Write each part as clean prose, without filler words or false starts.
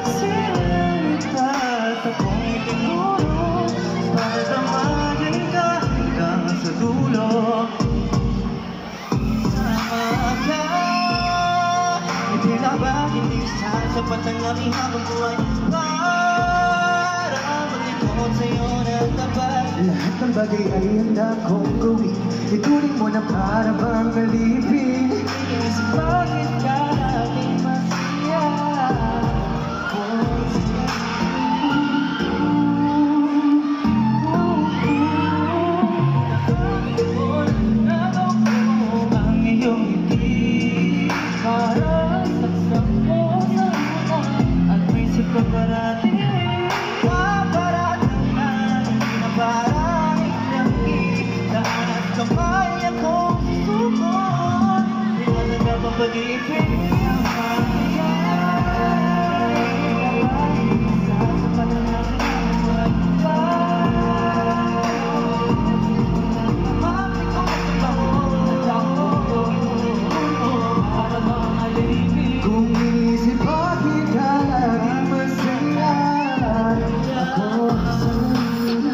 magsilita at ako'y tinuro para damayan ka hanggang sa dulo. Sama ka, tila ba hindi sasapat ang aming habang buhay para maglikod sa'yo ng tapat? Lahat ng bagay ay handa kong gawin, ituloy mo na para bang alipin. Inisip bakit ka laging masaya? Ang iyong ngiti parang saksak mo sa mukha at may sip ka parating paparatang na hindi na parang ilangi. Daan at kamay akong susukot, iwanan ka bang pag-iipin ang mangyayari? Sasapat ang aking buhay pa. Mapit ko sa baho para bang alipin. Kung inisip bakit ka laging masaya, ako sana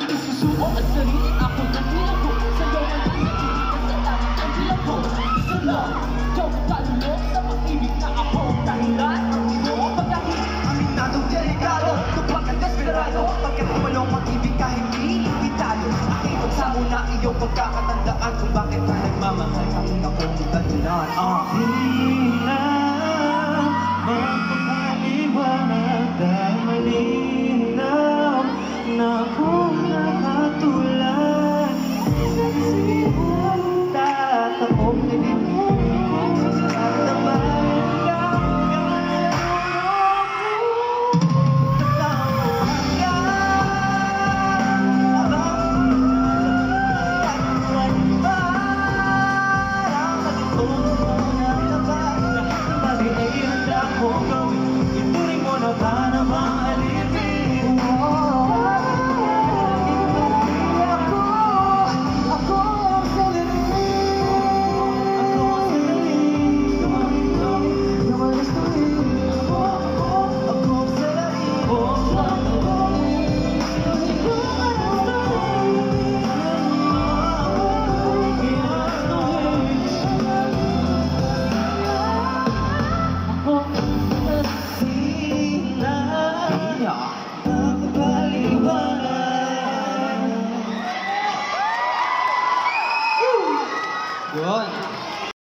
Isusuko at sarili ako na nilako sa'yo ang nakikinig ka sa lahat ang nilako. Isa lang, ikaw matalunok sa pag-ibig na ako. Dahilan ang iyong pagkakinig. Aminadong delikado, tupag ang desperado. Pagkat tumalong mag-ibig ka hindi italo. Aking pagsamo na iyong pagkakatandaan kung bakit ka nagmamahal. Aking akong dahilan.